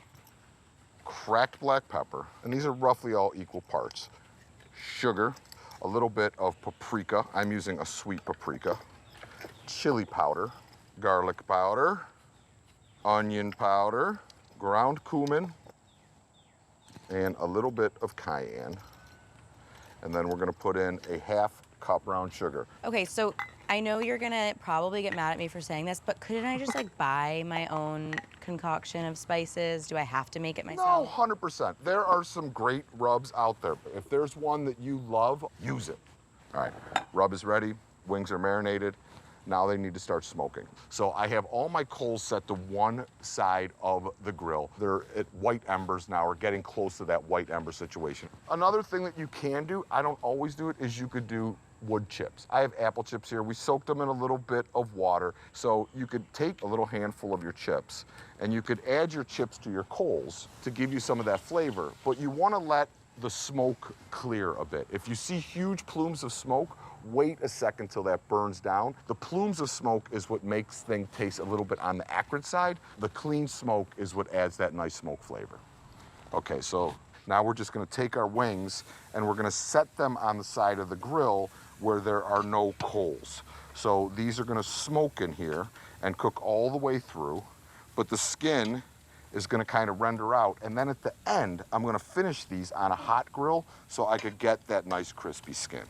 cracked black pepper, and these are roughly all equal parts. Sugar, a little bit of paprika. I'm using a sweet paprika. Chili powder, garlic powder, onion powder, ground cumin, and a little bit of cayenne. And then we're gonna put in a 1/2 cup brown sugar. Okay, so I know you're gonna probably get mad at me for saying this, but couldn't I just like buy my own concoction of spices? Do I have to make it No, myself? 100%. There are some great rubs out there. If there's one that you love, use it. All right, rub is ready, wings are marinated. Now they need to start smoking. So I have all my coals set to one side of the grill. They're at white embers now, or getting close to that white ember situation. Another thing that you can do, I don't always do it, is you could do wood chips. I have apple chips here. We soaked them in a little bit of water. So you could take a little handful of your chips and you could add your chips to your coals to give you some of that flavor. But you want to let the smoke clear a bit. If you see huge plumes of smoke, wait a second till that burns down. The plumes of smoke is what makes things taste a little bit on the acrid side. The clean smoke is what adds that nice smoke flavor. Okay, so now we're just gonna take our wings and we're gonna set them on the side of the grill where there are no coals. So these are gonna smoke in here and cook all the way through, but the skin is gonna kind of render out. And then at the end, I'm gonna finish these on a hot grill so I could get that nice crispy skin.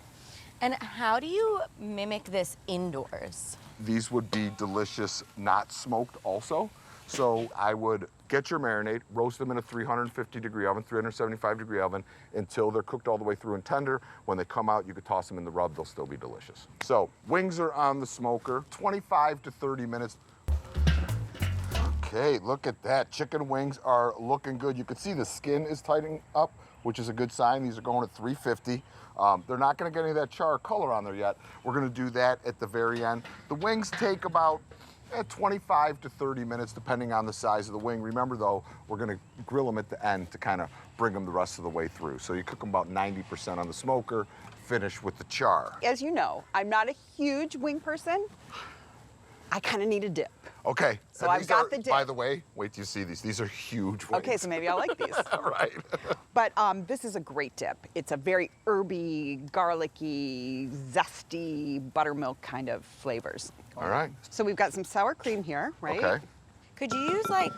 And how do you mimic this indoors? These would be delicious, not smoked also. So I would get your marinade, roast them in a 350-degree oven, 375-degree oven, until they're cooked all the way through and tender. When they come out, you could toss them in the rub, they'll still be delicious. So wings are on the smoker, 25 to 30 minutes. Okay, look at that. Chicken wings are looking good. You can see the skin is tightening up, which is a good sign. These are going at 350. They're not gonna get any of that char color on there yet. We're gonna do that at the very end. The wings take about 25 to 30 minutes, depending on the size of the wing. Remember though, we're gonna grill them at the end to kind of bring them the rest of the way through. So you cook them about 90% on the smoker, finish with the char. As you know, I'm not a huge wing person. I kind of need a dip. Okay. So and I've these got are, the dip. By the way, wait till you see these. These are huge wings. Okay, so maybe I'll like these. Right. But this is a great dip. It's a very herby, garlicky, zesty, buttermilk kind of flavors. All right. So we've got some sour cream here, right? Okay. Could you use like,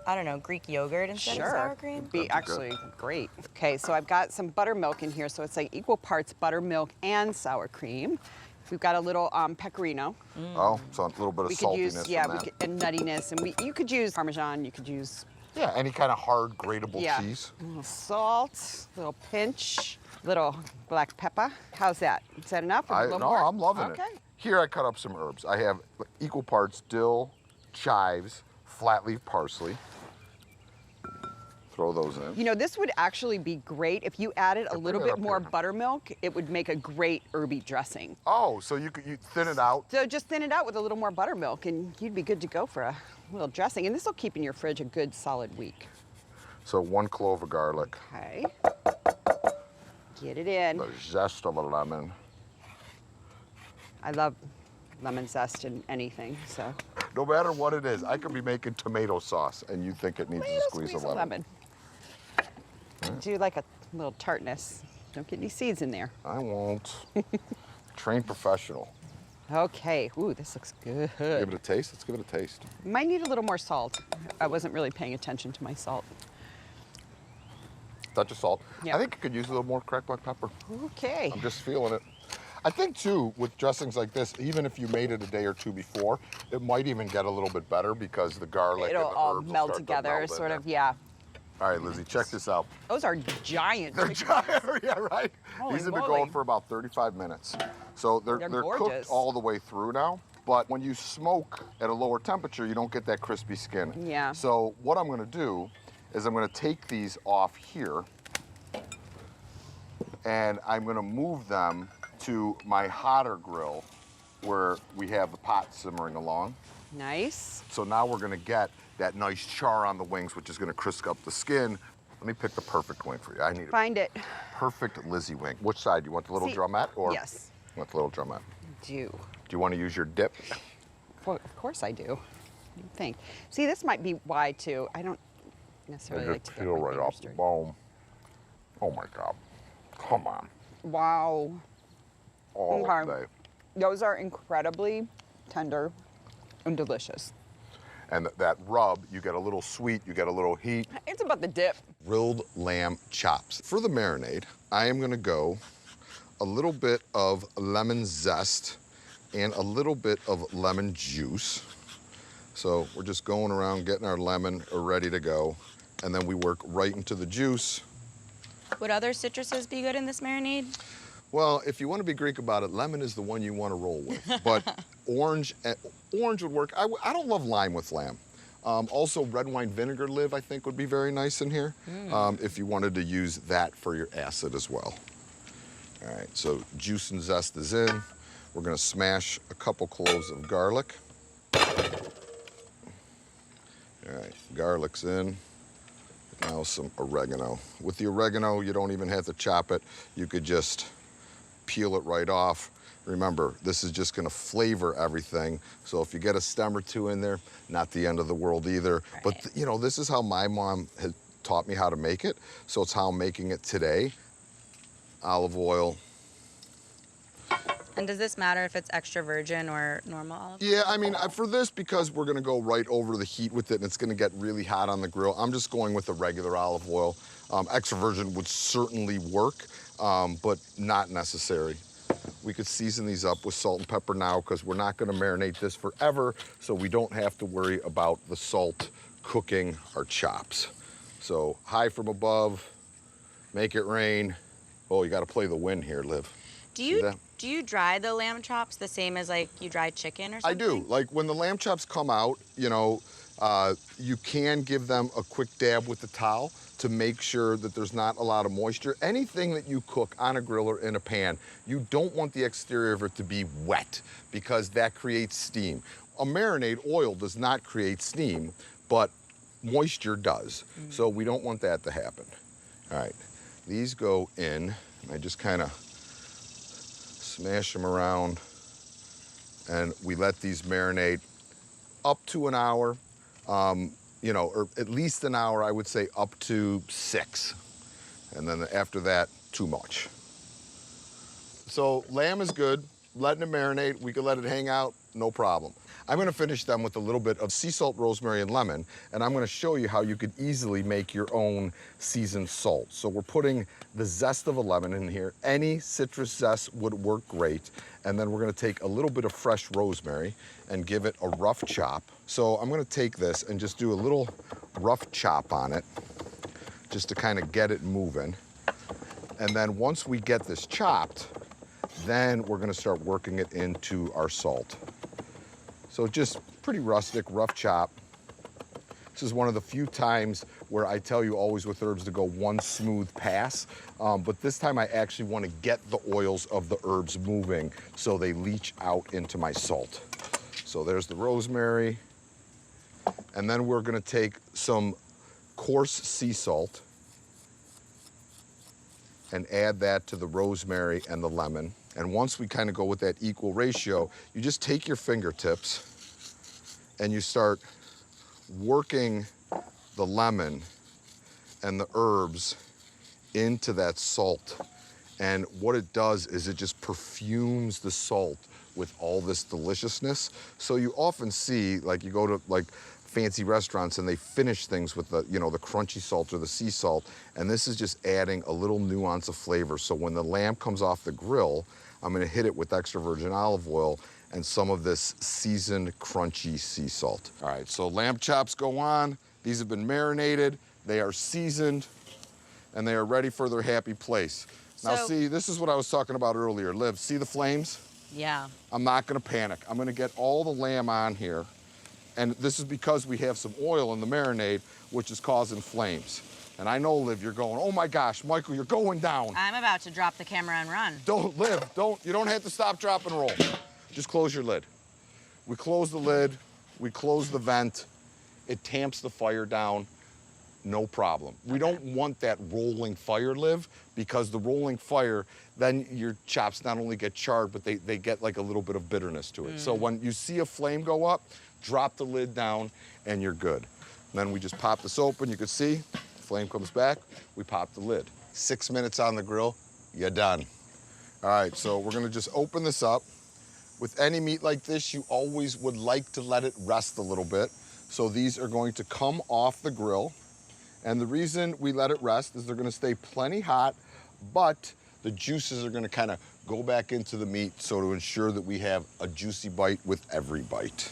I don't know, Greek yogurt instead of sour cream? It'd be That'd be actually great. Okay, so I've got some buttermilk in here, so it's like equal parts buttermilk and sour cream. We've got a little pecorino. Oh, so a little bit of We saltiness could use, yeah, from that. and nuttiness, and you could use Parmesan. You could use Yeah, any kind of hard grateable yeah, cheese. a little salt, a little pinch, little black pepper. How's that? Is that enough? A little No, more? I'm loving Okay. it. Here I cut up some herbs. I have equal parts dill, chives, flat leaf parsley. Throw those in. You know, this would actually be great if you added a bring little that bit up more here. buttermilk. It would make a great herby dressing. Oh, so you thin it out. So just thin it out with a little more buttermilk, and you'd be good to go for a little dressing. And this will keep in your fridge a good solid week. So 1 clove of garlic, Okay. Get it in. the zest of a lemon. I love lemon zest in anything, so. No matter what it is, I could be making tomato sauce and you think it needs Little a squeeze of lemon. Do like a little tartness. Don't get any seeds in there. I won't. Trained professional. Okay. Ooh, this looks good. Give it a taste. Let's give it a taste. Might need a little more salt. I wasn't really paying attention to my salt. Touch of salt. Yeah. I think you could use a little more cracked black pepper. Okay. I'm just feeling it. I think too, with dressings like this, even if you made it a day or two before, it might even get a little bit better because the garlic It'll and the all herbs will meld start to together, meld in sort there. of, yeah. All right, Lizzie, check this out. Those are giant. They're chicken giant, yeah, right? Holy These have been moly. going for about 35 minutes. So they're They're cooked gorgeous. all the way through now. But when you smoke at a lower temperature, you don't get that crispy skin. Yeah. So what I'm gonna do is I'm gonna take these off here and I'm gonna move them to my hotter grill where we have the pot simmering along. Nice. So now we're gonna get that nice char on the wings, which is gonna crisp up the skin. Let me pick the perfect wing for you. I need a Find it. perfect Lizzie wing. Which side? You want the little See, drumette or? yes. You want the little drumette? Do. Do you want to use your dip? Well, of course I do. What do you think? See, this might be why too. I don't necessarily like just to get peel my right fingers off the dirty. bone. Oh my God. Come on. Wow. All Okay. day. Those are incredibly tender and delicious. And that rub, you get a little sweet, you get a little heat. It's about the dip. Grilled lamb chops. For the marinade, I am gonna go a little bit of lemon zest and a little bit of lemon juice. So we're just going around getting our lemon ready to go. And then we work right into the juice. Would other citruses be good in this marinade? Well, if you want to be Greek about it, lemon is the one you want to roll with. But orange would work. I don't love lime with lamb. Also, red wine vinegar live, I think, would be very nice in here if you wanted to use that for your acid as well. All right, so juice and zest is in. We're going to smash a couple cloves of garlic. All right, garlic's in. Now some oregano. With the oregano, you don't even have to chop it. You could just peel it right off. Remember, this is just gonna flavor everything. So if you get a stem or two in there, not the end of the world either. Right. But you know, this is how my mom has taught me how to make it. So it's how I'm making it today. Olive oil. And does this matter if it's extra virgin or normal olive oil? Yeah, I mean, for this, because we're gonna go right over the heat with it and it's gonna get really hot on the grill, I'm just going with the regular olive oil. Extra virgin would certainly work, but not necessary. We could season these up with salt and pepper now because we're not gonna marinate this forever, so we don't have to worry about the salt cooking our chops. So high from above, make it rain. Oh, you gotta play the wind here, Liv. See that? Do you dry the lamb chops the same as like you dry chicken or something? I do. Like when the lamb chops come out, you know, you can give them a quick dab with the towel to make sure that there's not a lot of moisture. Anything that you cook on a grill or in a pan, you don't want the exterior of it to be wet because that creates steam. A marinade oil does not create steam, but moisture does. So we don't want that to happen. All right, these go in, and I just kind of smash them around, and we let these marinate up to an hour, you know, or at least an hour, I would say up to 6. And then after that, too much. So lamb is good, letting it marinate. We could let it hang out, no problem. I'm gonna finish them with a little bit of sea salt, rosemary, and lemon, and I'm gonna show you how you could easily make your own seasoned salt. So we're putting the zest of a lemon in here. Any citrus zest would work great. And then we're gonna take a little bit of fresh rosemary and give it a rough chop. So I'm gonna take this and just do a little rough chop on it, just to kind of get it moving. And then once we get this chopped, then we're gonna start working it into our salt. So just pretty rustic, rough chop. This is one of the few times where I tell you always with herbs to go one smooth pass, but this time I actually want to get the oils of the herbs moving so they leach out into my salt. So there's the rosemary, and then we're gonna take some coarse sea salt and add that to the rosemary and the lemon. And once we kind of go with that equal ratio, you just take your fingertips and you start working the lemon and the herbs into that salt. And what it does is it just perfumes the salt with all this deliciousness. So you often see, like you go to like fancy restaurants and they finish things with the, you know, the crunchy salt or the sea salt. And this is just adding a little nuance of flavor. So when the lamb comes off the grill, I'm gonna hit it with extra virgin olive oil and some of this seasoned crunchy sea salt. All right, so lamb chops go on. These have been marinated, they are seasoned, and they are ready for their happy place. Now see, this is what I was talking about earlier. Liv, see the flames? Yeah. I'm not gonna panic. I'm gonna get all the lamb on here, and this is because we have some oil in the marinade, which is causing flames. And I know, Liv, you're going, oh my gosh, Michael, you're going down. I'm about to drop the camera and run. Don't, Liv, don't, you don't have to stop, drop, and roll. Just close your lid. We close the lid, we close the vent. It tamps the fire down, no problem. We don't want that rolling fire, Liv, because the rolling fire, then your chops not only get charred, but they get like a little bit of bitterness to it. So when you see a flame go up, drop the lid down and you're good. And then we just pop this open, you can see, flame comes back, we pop the lid. 6 minutes on the grill, you're done. All right, so we're gonna just open this up. With any meat like this, you always would like to let it rest a little bit. So these are going to come off the grill. And the reason we let it rest is they're gonna stay plenty hot, but the juices are gonna kind of go back into the meat so to ensure that we have a juicy bite with every bite.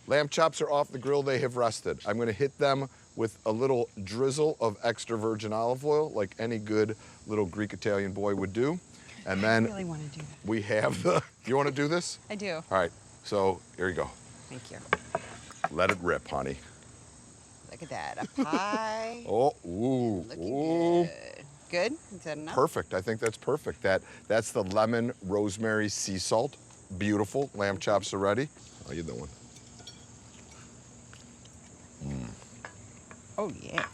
Lamb chops are off the grill, they have rested. I'm gonna hit them with a little drizzle of extra virgin olive oil, like any good little Greek Italian boy would do. And then I really want to do that. we have the, you wanna do this? I do. All right, so here you go. Thank you. Let it rip, honey. Look at that, a pie. Oh, ooh, Looking ooh. good. Good? Is that enough? Perfect, I think that's perfect. That's the lemon rosemary sea salt. Beautiful, lamb chops are ready. How you doing? Oh, yeah.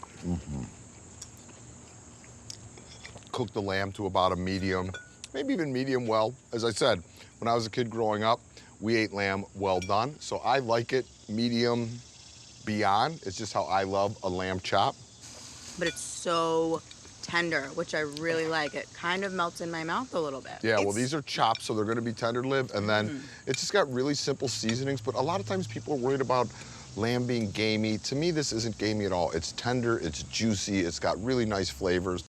Cook the lamb to about a medium, maybe even medium well. As I said, when I was a kid growing up, we ate lamb well done. So I like it medium beyond. It's just how I love a lamb chop. But it's so tender, which I really like. It kind of melts in my mouth a little bit. Yeah, well, these are chops, so they're gonna be tender-lipped, and then it's just got really simple seasonings, but a lot of times people are worried about lamb being gamey. To me, this isn't gamey at all. It's tender, it's juicy, it's got really nice flavors.